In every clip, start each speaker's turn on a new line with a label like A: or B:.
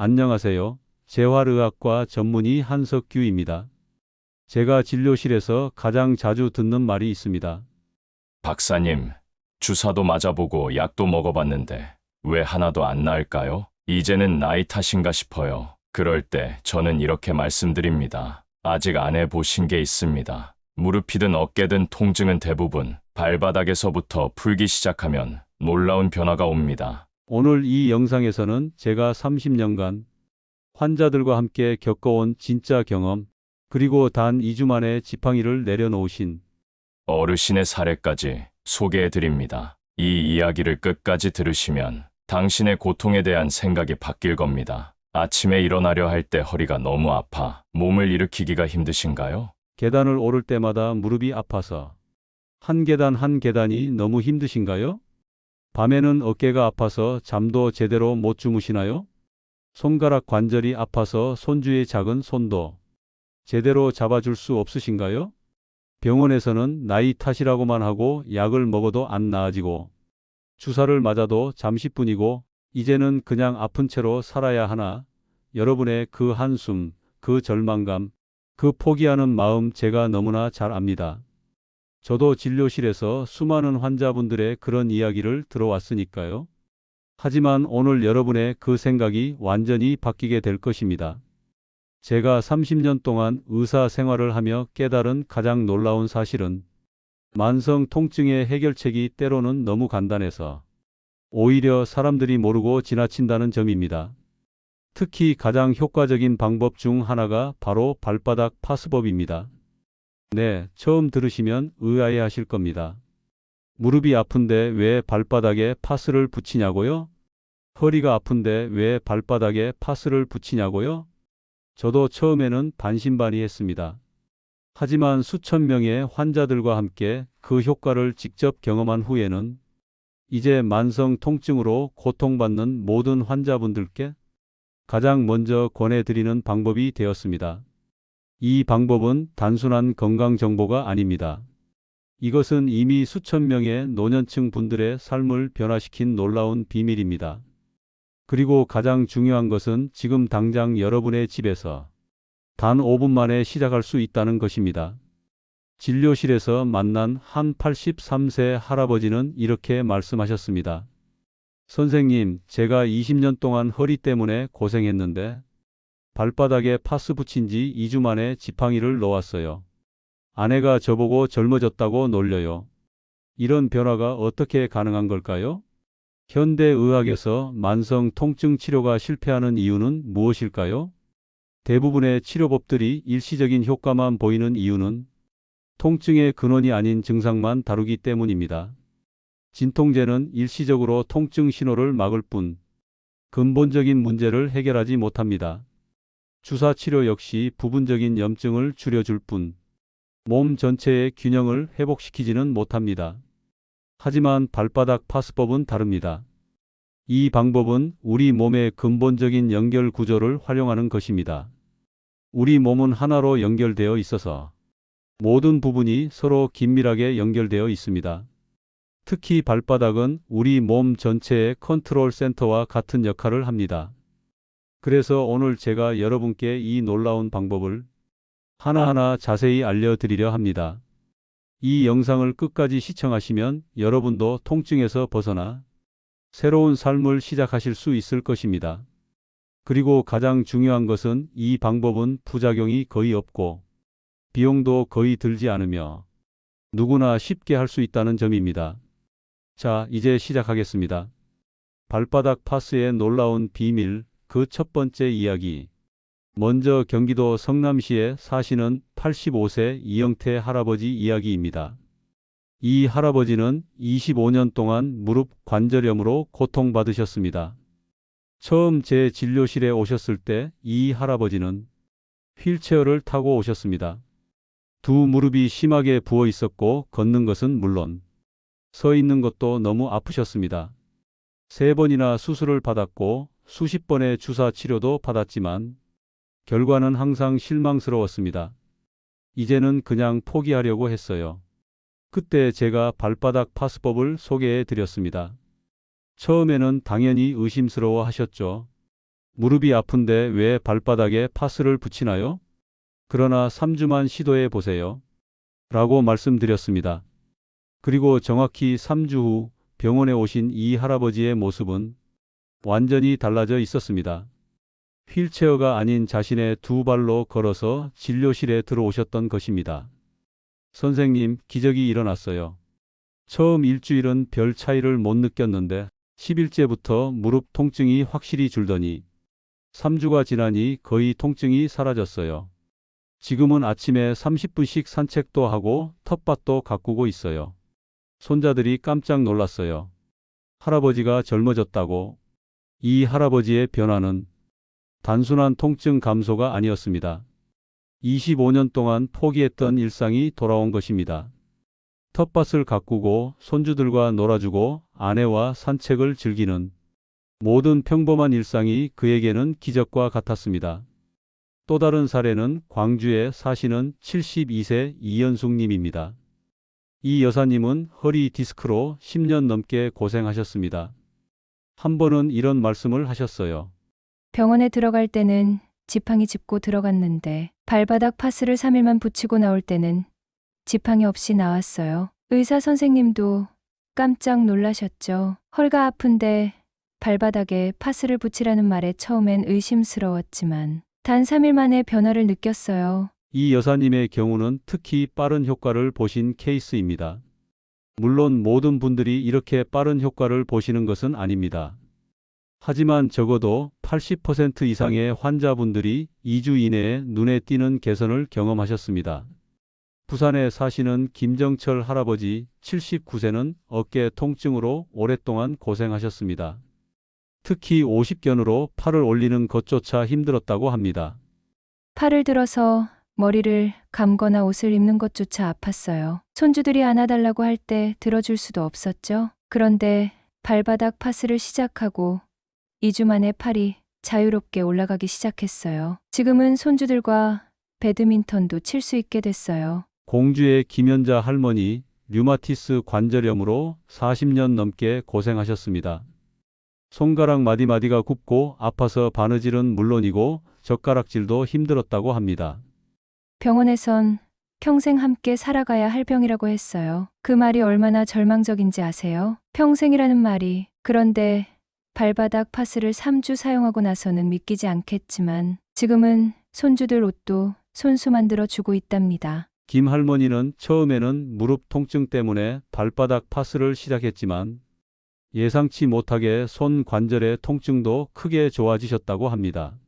A: 안녕하세요. 재활의학과 전문의 한석규입니다. 제가 진료실에서 가장 자주 듣는 말이 있습니다.
B: 박사님, 주사도 맞아보고 약도 먹어봤는데 왜 하나도 안 나을까요? 이제는 나이 탓인가 싶어요. 그럴 때 저는 이렇게 말씀드립니다. 아직 안 해보신 게 있습니다. 무릎이든 어깨든 통증은 대부분 발바닥에서부터 풀기 시작하면 놀라운 변화가 옵니다.
A: 오늘 이 영상에서는 제가 30년간 환자들과 함께 겪어온 진짜 경험, 그리고 단 2주 만에 지팡이를 내려놓으신
B: 어르신의 사례까지 소개해드립니다. 이 이야기를 끝까지 들으시면 당신의 고통에 대한 생각이 바뀔 겁니다. 아침에 일어나려 할 때 허리가 너무 아파 몸을 일으키기가 힘드신가요?
A: 계단을 오를 때마다 무릎이 아파서 한 계단 한 계단이 너무 힘드신가요? 밤에는 어깨가 아파서 잠도 제대로 못 주무시나요? 손가락 관절이 아파서 손주의 작은 손도 제대로 잡아줄 수 없으신가요? 병원에서는 나이 탓이라고만 하고 약을 먹어도 안 나아지고 주사를 맞아도 잠시뿐이고 이제는 그냥 아픈 채로 살아야 하나? 여러분의 그 한숨, 그 절망감, 그 포기하는 마음 제가 너무나 잘 압니다. 저도 진료실에서 수많은 환자분들의 그런 이야기를 들어왔으니까요. 하지만 오늘 여러분의 그 생각이 완전히 바뀌게 될 것입니다. 제가 30년 동안 의사 생활을 하며 깨달은 가장 놀라운 사실은 만성 통증의 해결책이 때로는 너무 간단해서 오히려 사람들이 모르고 지나친다는 점입니다. 특히 가장 효과적인 방법 중 하나가 바로 발바닥 파스법입니다. 네, 처음 들으시면 의아해 하실 겁니다. 무릎이 아픈데 왜 발바닥에 파스를 붙이냐고요? 허리가 아픈데 왜 발바닥에 파스를 붙이냐고요? 저도 처음에는 반신반의했습니다. 하지만 수천 명의 환자들과 함께 그 효과를 직접 경험한 후에는 이제 만성 통증으로 고통받는 모든 환자분들께 가장 먼저 권해드리는 방법이 되었습니다. 이 방법은 단순한 건강 정보가 아닙니다. 이것은 이미 수천 명의 노년층 분들의 삶을 변화시킨 놀라운 비밀입니다. 그리고 가장 중요한 것은 지금 당장 여러분의 집에서 단 5분 만에 시작할 수 있다는 것입니다. 진료실에서 만난 한 83세 할아버지는 이렇게 말씀하셨습니다. 선생님, 제가 20년 동안 허리 때문에 고생했는데 발바닥에 파스 붙인 지 2주 만에 지팡이를 놓았어요. 아내가 저보고 젊어졌다고 놀려요. 이런 변화가 어떻게 가능한 걸까요? 현대의학에서 만성 통증 치료가 실패하는 이유는 무엇일까요? 대부분의 치료법들이 일시적인 효과만 보이는 이유는 통증의 근원이 아닌 증상만 다루기 때문입니다. 진통제는 일시적으로 통증 신호를 막을 뿐 근본적인 문제를 해결하지 못합니다. 주사 치료 역시 부분적인 염증을 줄여줄 뿐 몸 전체의 균형을 회복시키지는 못합니다. 하지만 발바닥 파스법은 다릅니다. 이 방법은 우리 몸의 근본적인 연결 구조를 활용하는 것입니다. 우리 몸은 하나로 연결되어 있어서 모든 부분이 서로 긴밀하게 연결되어 있습니다. 특히 발바닥은 우리 몸 전체의 컨트롤 센터와 같은 역할을 합니다. 그래서 오늘 제가 여러분께 이 놀라운 방법을 하나하나 자세히 알려드리려 합니다. 이 영상을 끝까지 시청하시면 여러분도 통증에서 벗어나 새로운 삶을 시작하실 수 있을 것입니다. 그리고 가장 중요한 것은 이 방법은 부작용이 거의 없고 비용도 거의 들지 않으며 누구나 쉽게 할 수 있다는 점입니다. 자, 이제 시작하겠습니다. 발바닥 파스의 놀라운 비밀, 그 첫 번째 이야기. 먼저 경기도 성남시에 사시는 85세 이영태 할아버지 이야기입니다. 이 할아버지는 25년 동안 무릎 관절염으로 고통받으셨습니다. 처음 제 진료실에 오셨을 때 이 할아버지는 휠체어를 타고 오셨습니다. 두 무릎이 심하게 부어 있었고 걷는 것은 물론 서 있는 것도 너무 아프셨습니다. 3번이나 수술을 받았고 수십 번의 주사 치료도 받았지만 결과는 항상 실망스러웠습니다. 이제는 그냥 포기하려고 했어요. 그때 제가 발바닥 파스법을 소개해 드렸습니다. 처음에는 당연히 의심스러워 하셨죠. 무릎이 아픈데 왜 발바닥에 파스를 붙이나요? 그러나 3주만 시도해 보세요. 라고 말씀드렸습니다. 그리고 정확히 3주 후 병원에 오신 이 할아버지의 모습은 완전히 달라져 있었습니다. 휠체어가 아닌 자신의 두 발로 걸어서 진료실에 들어오셨던 것입니다. 선생님, 기적이 일어났어요. 처음 일주일은 별 차이를 못 느꼈는데 10일째부터 무릎 통증이 확실히 줄더니 3주가 지나니 거의 통증이 사라졌어요. 지금은 아침에 30분씩 산책도 하고 텃밭도 가꾸고 있어요. 손자들이 깜짝 놀랐어요. 할아버지가 젊어졌다고. 이 할아버지의 변화는 단순한 통증 감소가 아니었습니다. 25년 동안 포기했던 일상이 돌아온 것입니다. 텃밭을 가꾸고 손주들과 놀아주고 아내와 산책을 즐기는 모든 평범한 일상이 그에게는 기적과 같았습니다. 또 다른 사례는 광주에 사시는 72세 이연숙님입니다. 이 여사님은 허리 디스크로 10년 넘게 고생하셨습니다. 한 번은 이런 말씀을 하셨어요.
C: 병원에 들어갈 때는 지팡이 짚고 들어갔는데 발바닥 파스를 3일만 붙이고 나올 때는 지팡이 없이 나왔어요. 의사 선생님도 깜짝 놀라셨죠. 허리가 아픈데 발바닥에 파스를 붙이라는 말에 처음엔 의심스러웠지만 단 3일 만에 변화를 느꼈어요.
A: 이 여사님의 경우는 특히 빠른 효과를 보신 케이스입니다. 물론 모든 분들이 이렇게 빠른 효과를 보시는 것은 아닙니다. 하지만 적어도 80% 이상의 환자분들이 2주 이내에 눈에 띄는 개선을 경험하셨습니다. 부산에 사시는 김정철 할아버지 79세는 어깨 통증으로 오랫동안 고생하셨습니다. 특히 50견으로 팔을 올리는 것조차 힘들었다고 합니다.
C: 팔을 들어서 머리를 감거나 옷을 입는 것조차 아팠어요. 손주들이 안아달라고 할 때 들어줄 수도 없었죠. 그런데 발바닥 파스를 시작하고 2주 만에 팔이 자유롭게 올라가기 시작했어요. 지금은 손주들과 배드민턴도 칠 수 있게 됐어요.
A: 공주의 김연자 할머니 류마티스 관절염으로 40년 넘게 고생하셨습니다. 손가락 마디마디가 굽고 아파서 바느질은 물론이고 젓가락질도 힘들었다고 합니다.
C: 병원에선 평생 함께 살아가야 할 병이라고 했어요. 그 말이 얼마나 절망적인지 아세요? 평생이라는 말이. 그런데 발바닥 파스를 3주 사용하고 나서는 믿기지 않겠지만 지금은 손주들 옷도 손수 만들어 주고 있답니다.
A: 김 할머니는 처음에는 무릎 통증 때문에 발바닥 파스를 시작했지만 예상치 못하게 손 관절의 통증도 크게 좋아지셨다고 합니다.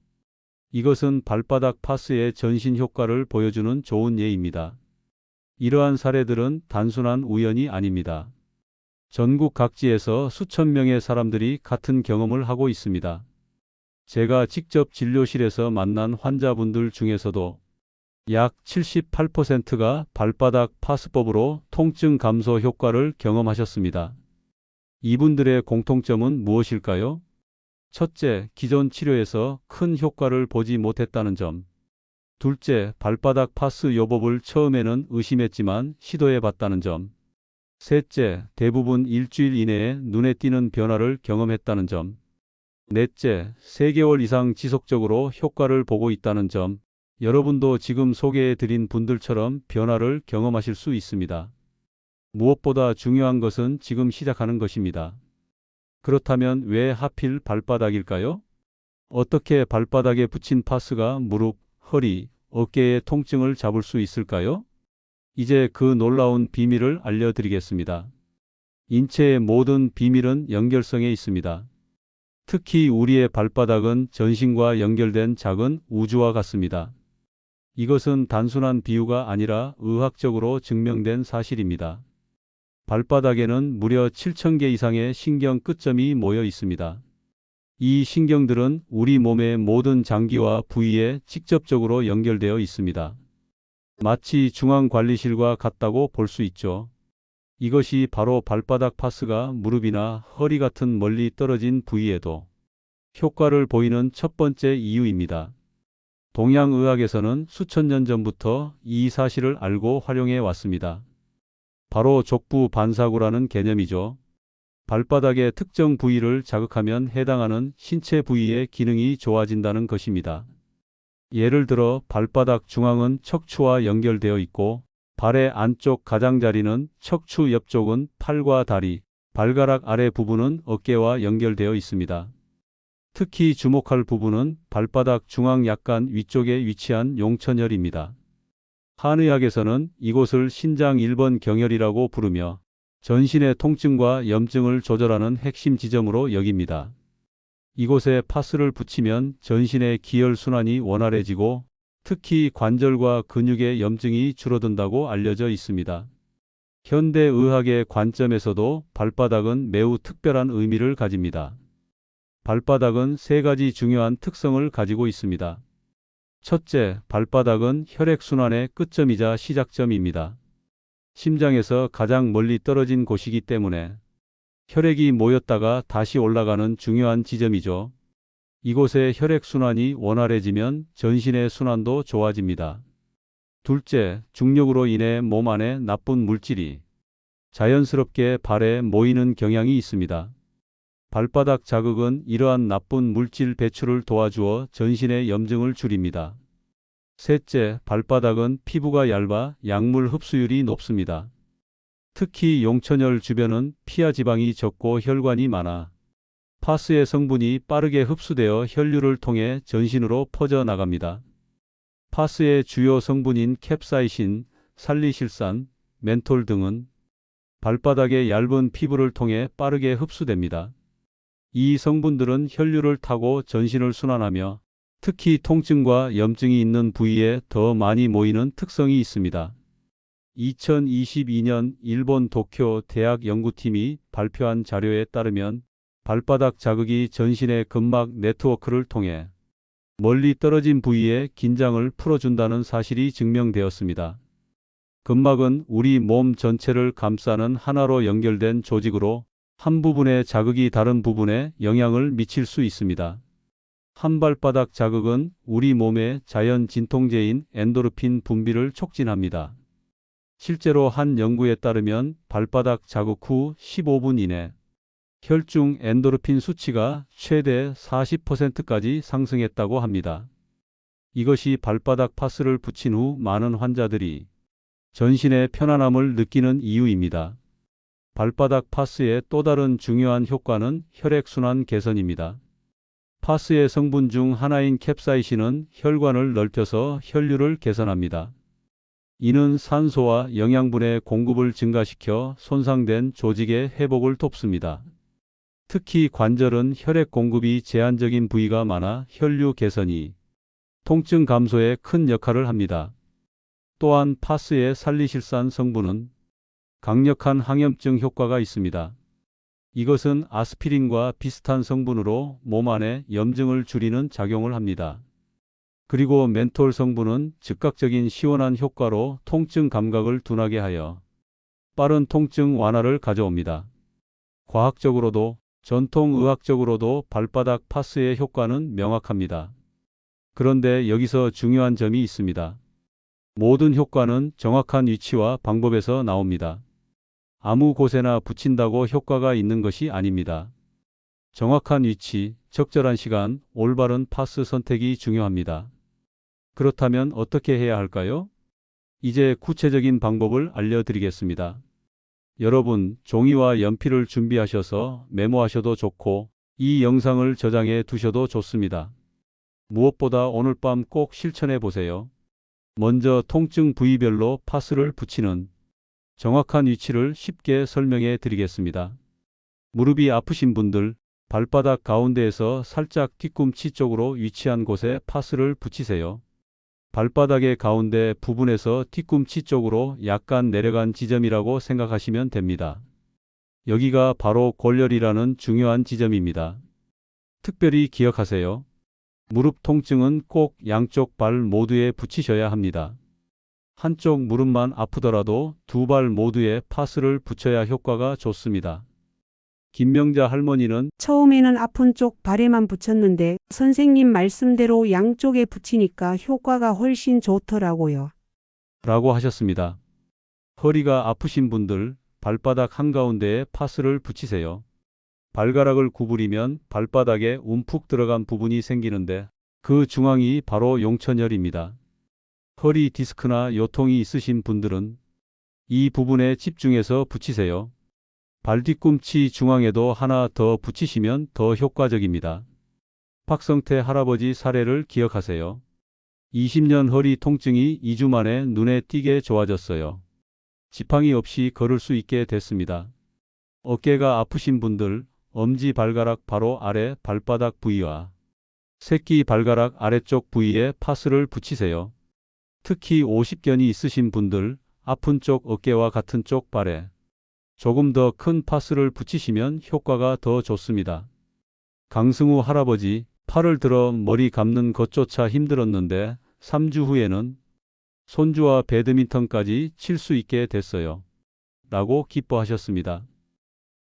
A: 이것은 발바닥 파스의 전신 효과를 보여주는 좋은 예입니다. 이러한 사례들은 단순한 우연이 아닙니다. 전국 각지에서 수천 명의 사람들이 같은 경험을 하고 있습니다. 제가 직접 진료실에서 만난 환자분들 중에서도 약 78%가 발바닥 파스법으로 통증 감소 효과를 경험하셨습니다. 이분들의 공통점은 무엇일까요? 첫째, 기존 치료에서 큰 효과를 보지 못했다는 점. 둘째, 발바닥 파스 요법을 처음에는 의심했지만 시도해 봤다는 점. 셋째, 대부분 일주일 이내에 눈에 띄는 변화를 경험했다는 점. 넷째, 3개월 이상 지속적으로 효과를 보고 있다는 점. 여러분도 지금 소개해 드린 분들처럼 변화를 경험하실 수 있습니다. 무엇보다 중요한 것은 지금 시작하는 것입니다. 그렇다면 왜 하필 발바닥일까요? 어떻게 발바닥에 붙인 파스가 무릎, 허리, 어깨의 통증을 잡을 수 있을까요? 이제 그 놀라운 비밀을 알려드리겠습니다. 인체의 모든 비밀은 연결성에 있습니다. 특히 우리의 발바닥은 전신과 연결된 작은 우주와 같습니다. 이것은 단순한 비유가 아니라 의학적으로 증명된 사실입니다. 발바닥에는 무려 7,000개 이상의 신경 끝점이 모여 있습니다. 이 신경들은 우리 몸의 모든 장기와 부위에 직접적으로 연결되어 있습니다. 마치 중앙관리실과 같다고 볼 수 있죠. 이것이 바로 발바닥 파스가 무릎이나 허리 같은 멀리 떨어진 부위에도 효과를 보이는 첫 번째 이유입니다. 동양의학에서는 수천 년 전부터 이 사실을 알고 활용해 왔습니다. 바로 족부 반사구라는 개념이죠. 발바닥의 특정 부위를 자극하면 해당하는 신체 부위의 기능이 좋아진다는 것입니다. 예를 들어 발바닥 중앙은 척추와 연결되어 있고 발의 안쪽 가장자리는 척추 옆쪽은 팔과 다리, 발가락 아래 부분은 어깨와 연결되어 있습니다. 특히 주목할 부분은 발바닥 중앙 약간 위쪽에 위치한 용천혈입니다. 한의학에서는 이곳을 신장 1번 경혈이라고 부르며 전신의 통증과 염증을 조절하는 핵심 지점으로 여깁니다. 이곳에 파스를 붙이면 전신의 기혈순환이 원활해지고 특히 관절과 근육의 염증이 줄어든다고 알려져 있습니다. 현대의학의 관점에서도 발바닥은 매우 특별한 의미를 가집니다. 발바닥은 세 가지 중요한 특성을 가지고 있습니다. 첫째, 발바닥은 혈액순환의 끝점이자 시작점입니다. 심장에서 가장 멀리 떨어진 곳이기 때문에 혈액이 모였다가 다시 올라가는 중요한 지점이죠. 이곳의 혈액순환이 원활해지면 전신의 순환도 좋아집니다. 둘째, 중력으로 인해 몸 안에 나쁜 물질이 자연스럽게 발에 모이는 경향이 있습니다. 발바닥 자극은 이러한 나쁜 물질 배출을 도와주어 전신의 염증을 줄입니다. 셋째, 발바닥은 피부가 얇아 약물 흡수율이 높습니다. 특히 용천혈 주변은 피하 지방이 적고 혈관이 많아 파스의 성분이 빠르게 흡수되어 혈류를 통해 전신으로 퍼져 나갑니다. 파스의 주요 성분인 캡사이신, 살리실산, 멘톨 등은 발바닥의 얇은 피부를 통해 빠르게 흡수됩니다. 이 성분들은 혈류를 타고 전신을 순환하며 특히 통증과 염증이 있는 부위에 더 많이 모이는 특성이 있습니다. 2022년 일본 도쿄 대학 연구팀이 발표한 자료에 따르면 발바닥 자극이 전신의 근막 네트워크를 통해 멀리 떨어진 부위의 긴장을 풀어준다는 사실이 증명되었습니다. 근막은 우리 몸 전체를 감싸는 하나로 연결된 조직으로 한 부분의 자극이 다른 부분에 영향을 미칠 수 있습니다. 한 발바닥 자극은 우리 몸의 자연 진통제인 엔도르핀 분비를 촉진합니다. 실제로 한 연구에 따르면 발바닥 자극 후 15분 이내 혈중 엔도르핀 수치가 최대 40%까지 상승했다고 합니다. 이것이 발바닥 파스를 붙인 후 많은 환자들이 전신의 편안함을 느끼는 이유입니다. 발바닥 파스의 또 다른 중요한 효과는 혈액순환 개선입니다. 파스의 성분 중 하나인 캡사이신은 혈관을 넓혀서 혈류를 개선합니다. 이는 산소와 영양분의 공급을 증가시켜 손상된 조직의 회복을 돕습니다. 특히 관절은 혈액 공급이 제한적인 부위가 많아 혈류 개선이 통증 감소에 큰 역할을 합니다. 또한 파스의 살리실산 성분은 강력한 항염증 효과가 있습니다. 이것은 아스피린과 비슷한 성분으로 몸 안의 염증을 줄이는 작용을 합니다. 그리고 멘톨 성분은 즉각적인 시원한 효과로 통증 감각을 둔하게 하여 빠른 통증 완화를 가져옵니다. 과학적으로도 전통의학적으로도 발바닥 파스의 효과는 명확합니다. 그런데 여기서 중요한 점이 있습니다. 모든 효과는 정확한 위치와 방법에서 나옵니다. 아무 곳에나 붙인다고 효과가 있는 것이 아닙니다. 정확한 위치, 적절한 시간, 올바른 파스 선택이 중요합니다. 그렇다면 어떻게 해야 할까요? 이제 구체적인 방법을 알려드리겠습니다. 여러분, 종이와 연필을 준비하셔서 메모하셔도 좋고 이 영상을 저장해 두셔도 좋습니다. 무엇보다 오늘 밤 꼭 실천해 보세요. 먼저 통증 부위별로 파스를 붙이는 정확한 위치를 쉽게 설명해 드리겠습니다. 무릎이 아프신 분들, 발바닥 가운데에서 살짝 뒤꿈치 쪽으로 위치한 곳에 파스를 붙이세요. 발바닥의 가운데 부분에서 뒤꿈치 쪽으로 약간 내려간 지점이라고 생각하시면 됩니다. 여기가 바로 골렬이라는 중요한 지점입니다. 특별히 기억하세요. 무릎 통증은 꼭 양쪽 발 모두에 붙이셔야 합니다. 한쪽 무릎만 아프더라도 두 발 모두에 파스를 붙여야 효과가 좋습니다. 김명자 할머니는
D: 처음에는 아픈 쪽 발에만 붙였는데 선생님 말씀대로 양쪽에 붙이니까 효과가 훨씬 좋더라고요.
A: 라고 하셨습니다. 허리가 아프신 분들 발바닥 한가운데에 파스를 붙이세요. 발가락을 구부리면 발바닥에 움푹 들어간 부분이 생기는데 그 중앙이 바로 용천혈입니다. 허리 디스크나 요통이 있으신 분들은 이 부분에 집중해서 붙이세요. 발 뒤꿈치 중앙에도 하나 더 붙이시면 더 효과적입니다. 박성태 할아버지 사례를 기억하세요. 20년 허리 통증이 2주 만에 눈에 띄게 좋아졌어요. 지팡이 없이 걸을 수 있게 됐습니다. 어깨가 아프신 분들, 엄지 발가락 바로 아래 발바닥 부위와 새끼 발가락 아래쪽 부위에 파스를 붙이세요. 특히 50견이 있으신 분들, 아픈 쪽 어깨와 같은 쪽 발에 조금 더 큰 파스를 붙이시면 효과가 더 좋습니다. 강승우 할아버지, 팔을 들어 머리 감는 것조차 힘들었는데 3주 후에는 손주와 배드민턴까지 칠 수 있게 됐어요. 라고 기뻐하셨습니다.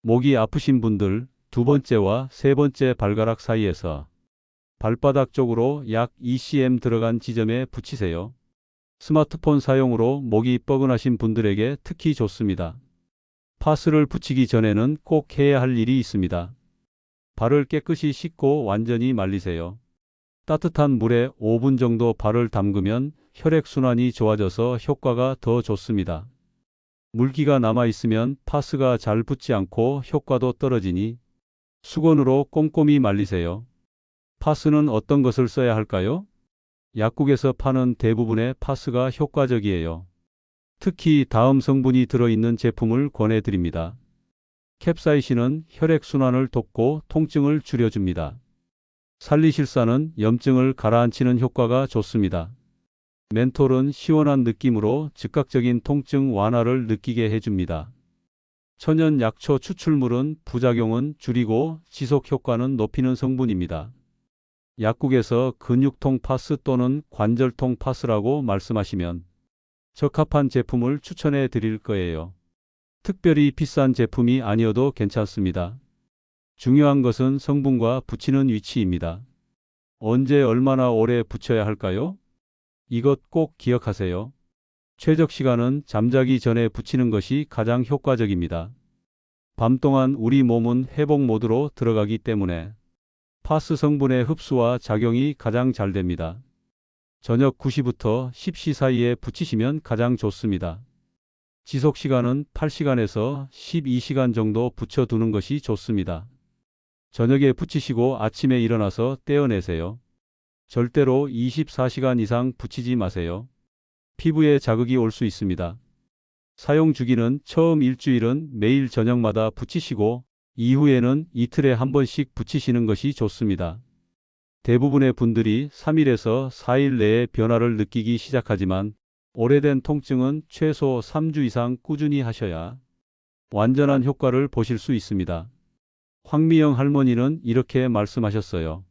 A: 목이 아프신 분들, 두 번째와 세 번째 발가락 사이에서 발바닥 쪽으로 약 2cm 들어간 지점에 붙이세요. 스마트폰 사용으로 목이 뻐근하신 분들에게 특히 좋습니다. 파스를 붙이기 전에는 꼭 해야 할 일이 있습니다. 발을 깨끗이 씻고 완전히 말리세요. 따뜻한 물에 5분 정도 발을 담그면 혈액순환이 좋아져서 효과가 더 좋습니다. 물기가 남아있으면 파스가 잘 붙지 않고 효과도 떨어지니 수건으로 꼼꼼히 말리세요. 파스는 어떤 것을 써야 할까요? 약국에서 파는 대부분의 파스가 효과적이에요. 특히 다음 성분이 들어있는 제품을 권해드립니다. 캡사이신은 혈액순환을 돕고 통증을 줄여줍니다. 살리실산은 염증을 가라앉히는 효과가 좋습니다. 멘톨은 시원한 느낌으로 즉각적인 통증 완화를 느끼게 해줍니다. 천연 약초 추출물은 부작용은 줄이고 지속 효과는 높이는 성분입니다. 약국에서 근육통 파스 또는 관절통 파스라고 말씀하시면 적합한 제품을 추천해 드릴 거예요. 특별히 비싼 제품이 아니어도 괜찮습니다. 중요한 것은 성분과 붙이는 위치입니다. 언제 얼마나 오래 붙여야 할까요? 이것 꼭 기억하세요. 최적 시간은 잠자기 전에 붙이는 것이 가장 효과적입니다. 밤 동안 우리 몸은 회복 모드로 들어가기 때문에 파스 성분의 흡수와 작용이 가장 잘 됩니다. 저녁 9시부터 10시 사이에 붙이시면 가장 좋습니다. 지속 시간은 8시간에서 12시간 정도 붙여두는 것이 좋습니다. 저녁에 붙이시고 아침에 일어나서 떼어내세요. 절대로 24시간 이상 붙이지 마세요. 피부에 자극이 올 수 있습니다. 사용 주기는 처음 일주일은 매일 저녁마다 붙이시고 이후에는 이틀에 한 번씩 붙이시는 것이 좋습니다. 대부분의 분들이 3일에서 4일 내에 변화를 느끼기 시작하지만 오래된 통증은 최소 3주 이상 꾸준히 하셔야 완전한 효과를 보실 수 있습니다. 황미영 할머니는 이렇게 말씀하셨어요.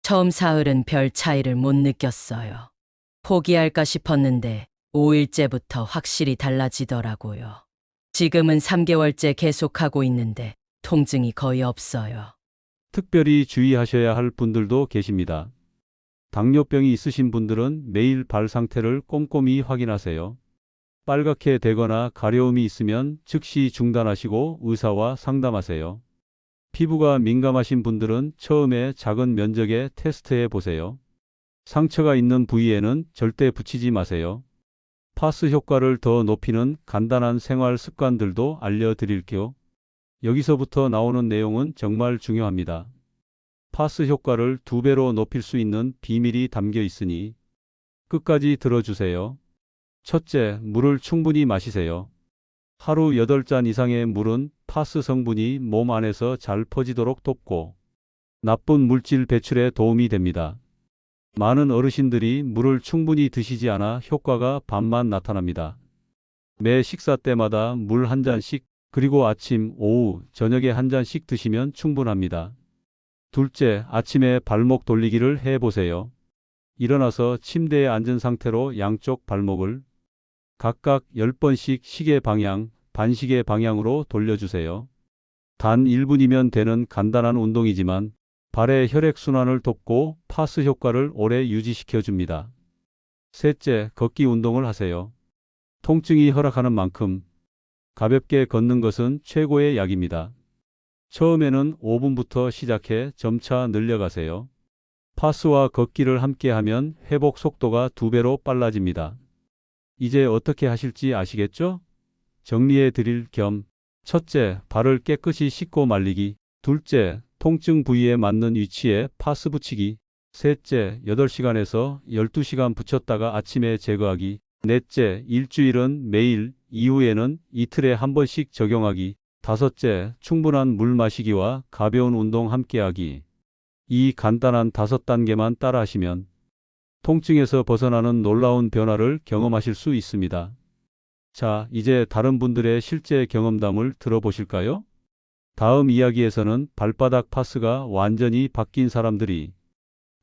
E: 처음 사흘은 별 차이를 못 느꼈어요. 포기할까 싶었는데 5일째부터 확실히 달라지더라고요. 지금은 3개월째 계속하고 있는데 통증이 거의 없어요.
A: 특별히 주의하셔야 할 분들도 계십니다. 당뇨병이 있으신 분들은 매일 발 상태를 꼼꼼히 확인하세요. 빨갛게 되거나 가려움이 있으면 즉시 중단하시고 의사와 상담하세요. 피부가 민감하신 분들은 처음에 작은 면적에 테스트해 보세요. 상처가 있는 부위에는 절대 붙이지 마세요. 파스 효과를 더 높이는 간단한 생활 습관들도 알려드릴게요. 여기서부터 나오는 내용은 정말 중요합니다. 파스 효과를 2배로 높일 수 있는 비밀이 담겨 있으니 끝까지 들어주세요. 첫째, 물을 충분히 마시세요. 하루 8잔 이상의 물은 파스 성분이 몸 안에서 잘 퍼지도록 돕고 나쁜 물질 배출에 도움이 됩니다. 많은 어르신들이 물을 충분히 드시지 않아 효과가 반만 나타납니다. 매 식사 때마다 물 한 잔씩 그리고 아침, 오후, 저녁에 한 잔씩 드시면 충분합니다. 둘째, 아침에 발목 돌리기를 해보세요. 일어나서 침대에 앉은 상태로 양쪽 발목을 각각 10번씩 시계 방향, 반시계 방향으로 돌려주세요. 단 1분이면 되는 간단한 운동이지만 발의 혈액순환을 돕고 파스 효과를 오래 유지시켜줍니다. 셋째, 걷기 운동을 하세요. 통증이 허락하는 만큼 가볍게 걷는 것은 최고의 약입니다. 처음에는 5분부터 시작해 점차 늘려가세요. 파스와 걷기를 함께 하면 회복 속도가 2배로 빨라집니다. 이제 어떻게 하실지 아시겠죠? 정리해 드릴 겸 첫째, 발을 깨끗이 씻고 말리기. 둘째, 통증 부위에 맞는 위치에 파스 붙이기. 셋째, 8시간에서 12시간 붙였다가 아침에 제거하기. 넷째, 일주일은 매일, 이후에는 이틀에 한 번씩 적용하기. 다섯째, 충분한 물 마시기와 가벼운 운동 함께하기. 이 간단한 5단계만 따라하시면 통증에서 벗어나는 놀라운 변화를 경험하실 수 있습니다. 자, 이제 다른 분들의 실제 경험담을 들어보실까요? 다음 이야기에서는 발바닥 파스가 완전히 바뀐 사람들이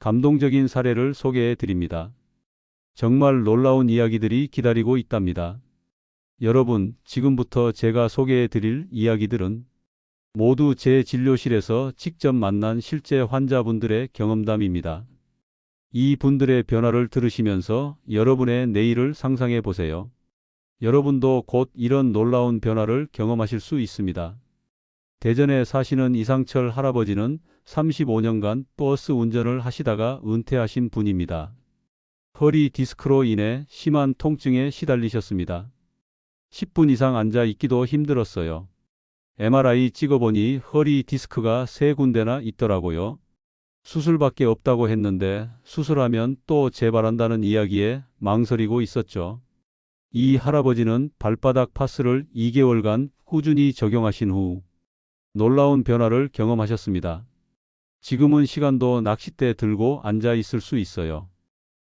A: 감동적인 사례를 소개해 드립니다. 정말 놀라운 이야기들이 기다리고 있답니다. 여러분, 지금부터 제가 소개해 드릴 이야기들은 모두 제 진료실에서 직접 만난 실제 환자분들의 경험담입니다. 이 분들의 변화를 들으시면서 여러분의 내일을 상상해 보세요. 여러분도 곧 이런 놀라운 변화를 경험하실 수 있습니다. 대전에 사시는 이상철 할아버지는 35년간 버스 운전을 하시다가 은퇴하신 분입니다. 허리 디스크로 인해 심한 통증에 시달리셨습니다. 10분 이상 앉아 있기도 힘들었어요. MRI 찍어보니 허리 디스크가 3군데나 있더라고요. 수술밖에 없다고 했는데 수술하면 또 재발한다는 이야기에 망설이고 있었죠. 이 할아버지는 발바닥 파스를 2개월간 꾸준히 적용하신 후 놀라운 변화를 경험하셨습니다. 지금은 시간도 낚싯대 들고 앉아 있을 수 있어요.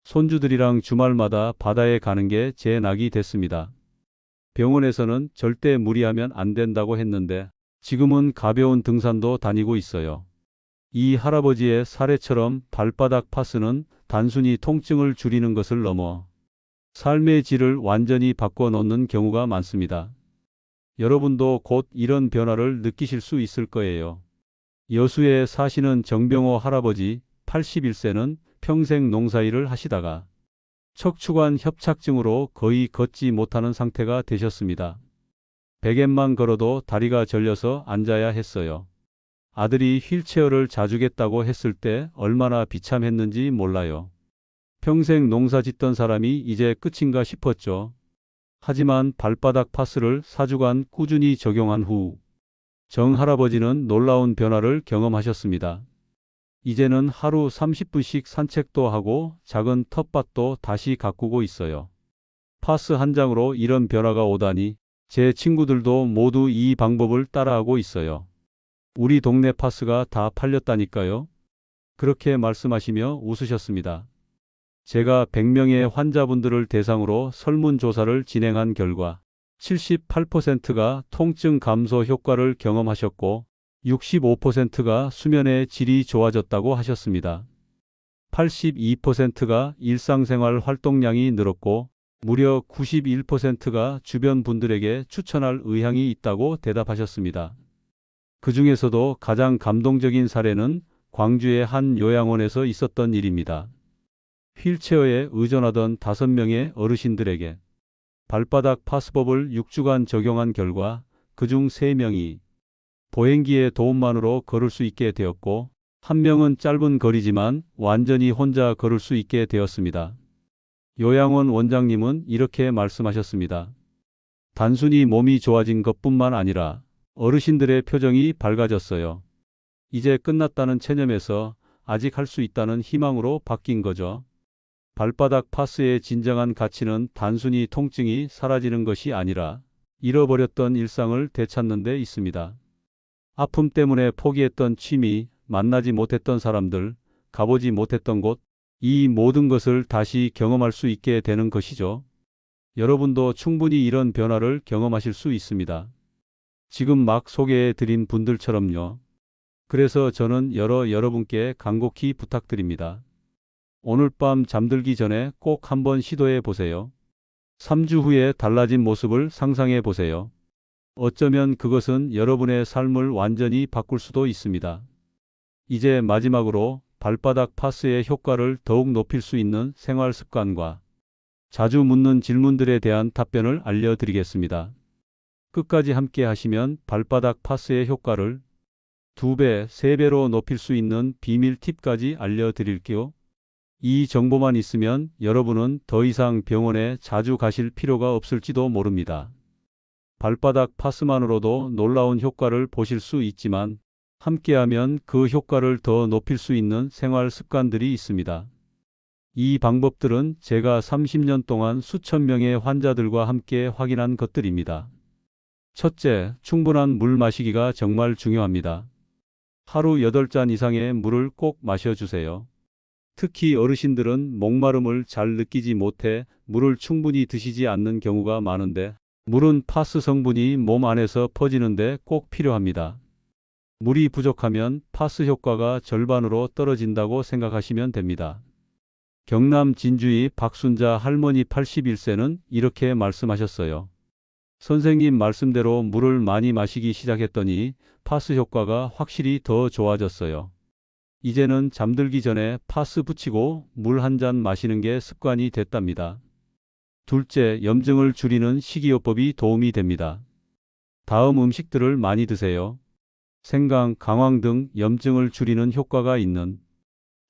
A: 손주들이랑 주말마다 바다에 가는 게 제 낙이 됐습니다. 병원에서는 절대 무리하면 안 된다고 했는데 지금은 가벼운 등산도 다니고 있어요. 이 할아버지의 사례처럼 발바닥 파스는 단순히 통증을 줄이는 것을 넘어 삶의 질을 완전히 바꿔놓는 경우가 많습니다. 여러분도 곧 이런 변화를 느끼실 수 있을 거예요. 여수에 사시는 정병호 할아버지 81세는 평생 농사일을 하시다가 척추관 협착증으로 거의 걷지 못하는 상태가 되셨습니다. 베갯만 걸어도 다리가 절려서 앉아야 했어요. 아들이 휠체어를 자주겠다고 했을 때 얼마나 비참했는지 몰라요. 평생 농사 짓던 사람이 이제 끝인가 싶었죠. 하지만 발바닥 파스를 4주간 꾸준히 적용한 후 정 할아버지는 놀라운 변화를 경험하셨습니다. 이제는 하루 30분씩 산책도 하고 작은 텃밭도 다시 가꾸고 있어요. 파스 한 장으로 이런 변화가 오다니 제 친구들도 모두 이 방법을 따라하고 있어요. 우리 동네 파스가 다 팔렸다니까요. 그렇게 말씀하시며 웃으셨습니다. 제가 100명의 환자분들을 대상으로 설문조사를 진행한 결과 78%가 통증 감소 효과를 경험하셨고 65%가 수면의 질이 좋아졌다고 하셨습니다. 82%가 일상생활 활동량이 늘었고 무려 91%가 주변 분들에게 추천할 의향이 있다고 대답하셨습니다. 그 중에서도 가장 감동적인 사례는 광주의 한 요양원에서 있었던 일입니다. 휠체어에 의존하던 5명의 어르신들에게 발바닥 파스법을 6주간 적용한 결과 그중 3명이 보행기의 도움만으로 걸을 수 있게 되었고 1명은 짧은 거리지만 완전히 혼자 걸을 수 있게 되었습니다. 요양원 원장님은 이렇게 말씀하셨습니다. 단순히 몸이 좋아진 것뿐만 아니라 어르신들의 표정이 밝아졌어요. 이제 끝났다는 체념에서 아직 할 수 있다는 희망으로 바뀐 거죠. 발바닥 파스의 진정한 가치는 단순히 통증이 사라지는 것이 아니라 잃어버렸던 일상을 되찾는 데 있습니다. 아픔 때문에 포기했던 취미, 만나지 못했던 사람들, 가보지 못했던 곳, 이 모든 것을 다시 경험할 수 있게 되는 것이죠. 여러분도 충분히 이런 변화를 경험하실 수 있습니다. 지금 막 소개해 드린 분들처럼요. 그래서 저는 여러분께 간곡히 부탁드립니다. 오늘 밤 잠들기 전에 꼭 한번 시도해 보세요. 3주 후에 달라진 모습을 상상해 보세요. 어쩌면 그것은 여러분의 삶을 완전히 바꿀 수도 있습니다. 이제 마지막으로 발바닥 파스의 효과를 더욱 높일 수 있는 생활 습관과 자주 묻는 질문들에 대한 답변을 알려드리겠습니다. 끝까지 함께 하시면 발바닥 파스의 효과를 2배, 3배로 높일 수 있는 비밀 팁까지 알려드릴게요. 이 정보만 있으면 여러분은 더 이상 병원에 자주 가실 필요가 없을지도 모릅니다. 발바닥 파스만으로도 놀라운 효과를 보실 수 있지만 함께하면 그 효과를 더 높일 수 있는 생활 습관들이 있습니다. 이 방법들은 제가 30년 동안 수천 명의 환자들과 함께 확인한 것들입니다. 첫째, 충분한 물 마시기가 정말 중요합니다. 하루 8잔 이상의 물을 꼭 마셔주세요. 특히 어르신들은 목마름을 잘 느끼지 못해 물을 충분히 드시지 않는 경우가 많은데 물은 파스 성분이 몸 안에서 퍼지는데 꼭 필요합니다. 물이 부족하면 파스 효과가 절반으로 떨어진다고 생각하시면 됩니다. 경남 진주의 박순자 할머니 81세는 이렇게 말씀하셨어요. 선생님 말씀대로 물을 많이 마시기 시작했더니 파스 효과가 확실히 더 좋아졌어요. 이제는 잠들기 전에 파스 붙이고 물 한 잔 마시는 게 습관이 됐답니다. 둘째, 염증을 줄이는 식이요법이 도움이 됩니다. 다음 음식들을 많이 드세요. 생강, 강황 등 염증을 줄이는 효과가 있는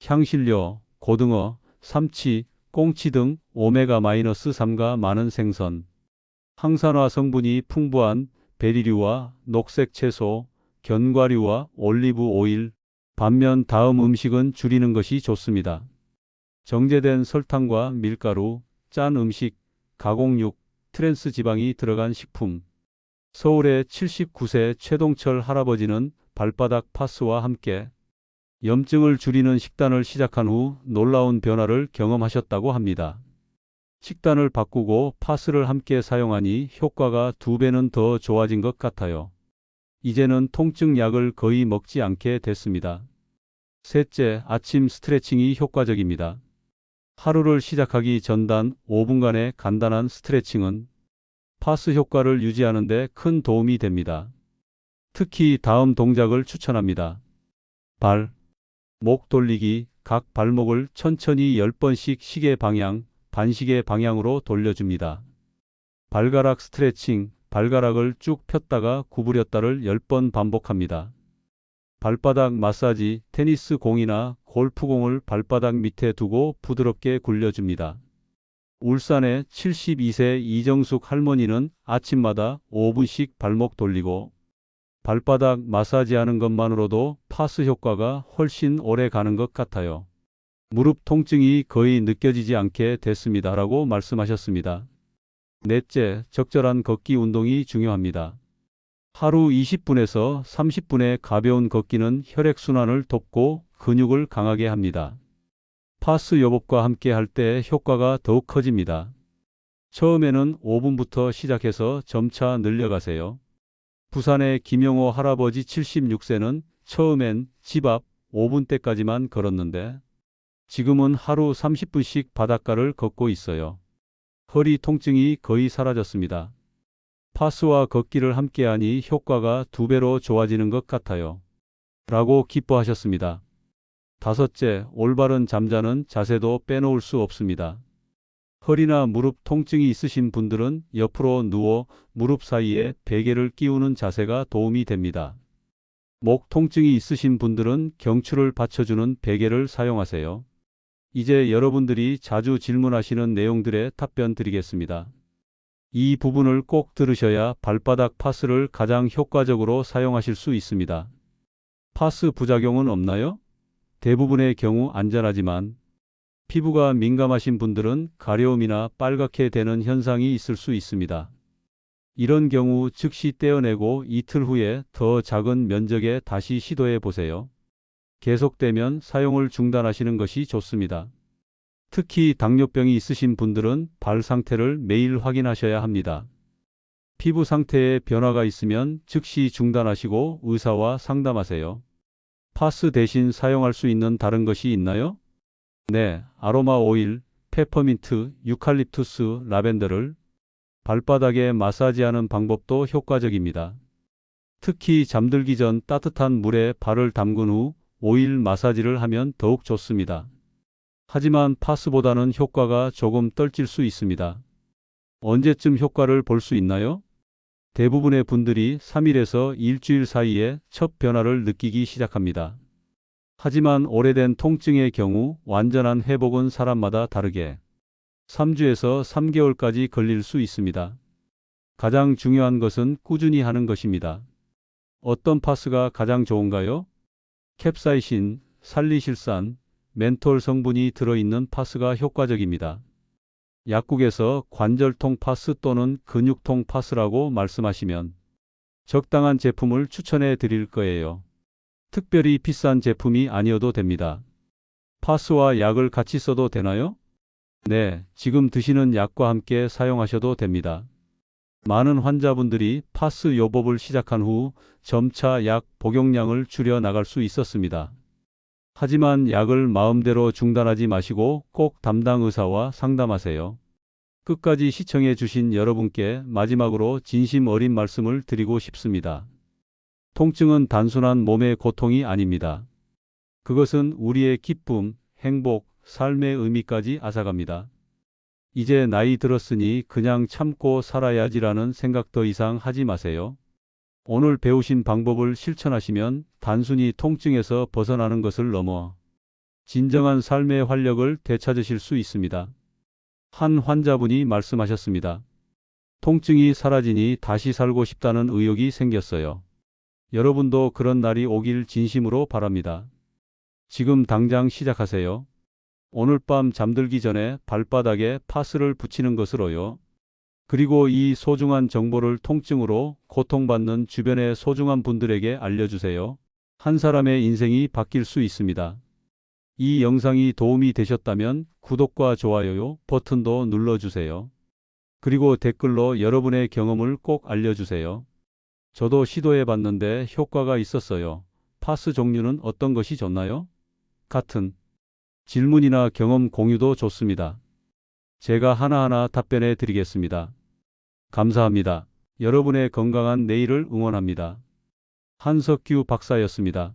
A: 향신료, 고등어, 삼치, 꽁치 등 오메가-3가 많은 생선, 항산화 성분이 풍부한 베리류와 녹색 채소, 견과류와 올리브 오일. 반면 다음 음식은 줄이는 것이 좋습니다. 정제된 설탕과 밀가루, 짠 음식, 가공육, 트랜스 지방이 들어간 식품. 서울의 79세 최동철 할아버지는 발바닥 파스와 함께 염증을 줄이는 식단을 시작한 후 놀라운 변화를 경험하셨다고 합니다. 식단을 바꾸고 파스를 함께 사용하니 효과가 2배는 더 좋아진 것 같아요. 이제는 통증 약을 거의 먹지 않게 됐습니다. 셋째, 아침 스트레칭이 효과적입니다. 하루를 시작하기 전단 5분간의 간단한 스트레칭은 파스 효과를 유지하는 데 큰 도움이 됩니다. 특히 다음 동작을 추천합니다. 발, 목 돌리기, 각 발목을 천천히 10번씩 시계 방향, 반시계 방향으로 돌려줍니다. 발가락 스트레칭, 발가락을 쭉 폈다가 구부렸다를 10번 반복합니다. 발바닥 마사지, 테니스 공이나 골프공을 발바닥 밑에 두고 부드럽게 굴려줍니다. 울산의 72세 이정숙 할머니는 아침마다 5분씩 발목 돌리고 발바닥 마사지하는 것만으로도 파스 효과가 훨씬 오래 가는 것 같아요. 무릎 통증이 거의 느껴지지 않게 됐습니다라고 말씀하셨습니다. 넷째, 적절한 걷기 운동이 중요합니다. 하루 20분에서 30분의 가벼운 걷기는 혈액순환을 돕고 근육을 강하게 합니다. 파스 요법과 함께 할 때 효과가 더욱 커집니다. 처음에는 5분부터 시작해서 점차 늘려가세요. 부산의 김영호 할아버지 76세는 처음엔 집 앞 5분대까지만 걸었는데 지금은 하루 30분씩 바닷가를 걷고 있어요. 허리 통증이 거의 사라졌습니다. 파스와 걷기를 함께하니 효과가 2배로 좋아지는 것 같아요. 라고 기뻐하셨습니다. 다섯째, 올바른 잠자는 자세도 빼놓을 수 없습니다. 허리나 무릎 통증이 있으신 분들은 옆으로 누워 무릎 사이에 베개를 끼우는 자세가 도움이 됩니다. 목 통증이 있으신 분들은 경추를 받쳐주는 베개를 사용하세요. 이제 여러분들이 자주 질문하시는 내용들에 답변 드리겠습니다. 이 부분을 꼭 들으셔야 발바닥 파스를 가장 효과적으로 사용하실 수 있습니다. 파스 부작용은 없나요? 대부분의 경우 안전하지만 피부가 민감하신 분들은 가려움이나 빨갛게 되는 현상이 있을 수 있습니다. 이런 경우 즉시 떼어내고 이틀 후에 더 작은 면적에 다시 시도해 보세요. 계속되면 사용을 중단하시는 것이 좋습니다. 특히 당뇨병이 있으신 분들은 발 상태를 매일 확인하셔야 합니다. 피부 상태에 변화가 있으면 즉시 중단하시고 의사와 상담하세요. 파스 대신 사용할 수 있는 다른 것이 있나요? 네, 아로마 오일, 페퍼민트, 유칼립투스, 라벤더를 발바닥에 마사지하는 방법도 효과적입니다. 특히 잠들기 전 따뜻한 물에 발을 담근 후 오일 마사지를 하면 더욱 좋습니다. 하지만 파스보다는 효과가 조금 떨어질 수 있습니다. 언제쯤 효과를 볼 수 있나요? 대부분의 분들이 3일에서 일주일 사이에 첫 변화를 느끼기 시작합니다. 하지만 오래된 통증의 경우 완전한 회복은 사람마다 다르게 3주에서 3개월까지 걸릴 수 있습니다. 가장 중요한 것은 꾸준히 하는 것입니다. 어떤 파스가 가장 좋은가요? 캡사이신, 살리실산, 멘톨 성분이 들어있는 파스가 효과적입니다. 약국에서 관절통 파스 또는 근육통 파스라고 말씀하시면 적당한 제품을 추천해 드릴 거예요. 특별히 비싼 제품이 아니어도 됩니다. 파스와 약을 같이 써도 되나요? 네, 지금 드시는 약과 함께 사용하셔도 됩니다. 많은 환자분들이 파스 요법을 시작한 후 점차 약 복용량을 줄여 나갈 수 있었습니다. 하지만 약을 마음대로 중단하지 마시고 꼭 담당 의사와 상담하세요. 끝까지 시청해 주신 여러분께 마지막으로 진심 어린 말씀을 드리고 싶습니다. 통증은 단순한 몸의 고통이 아닙니다. 그것은 우리의 기쁨, 행복, 삶의 의미까지 앗아갑니다. 이제 나이 들었으니 그냥 참고 살아야지라는 생각 더 이상 하지 마세요. 오늘 배우신 방법을 실천하시면 단순히 통증에서 벗어나는 것을 넘어 진정한 삶의 활력을 되찾으실 수 있습니다. 한 환자분이 말씀하셨습니다. 통증이 사라지니 다시 살고 싶다는 의욕이 생겼어요. 여러분도 그런 날이 오길 진심으로 바랍니다. 지금 당장 시작하세요. 오늘 밤 잠들기 전에 발바닥에 파스를 붙이는 것으로요. 그리고 이 소중한 정보를 통증으로 고통받는 주변의 소중한 분들에게 알려주세요. 한 사람의 인생이 바뀔 수 있습니다. 이 영상이 도움이 되셨다면 구독과 좋아요 버튼도 눌러주세요. 그리고 댓글로 여러분의 경험을 꼭 알려주세요. 저도 시도해봤는데 효과가 있었어요. 파스 종류는 어떤 것이 좋나요? 같은 질문이나 경험 공유도 좋습니다. 제가 하나하나 답변해 드리겠습니다. 감사합니다. 여러분의 건강한 내일을 응원합니다. 한석규 박사였습니다.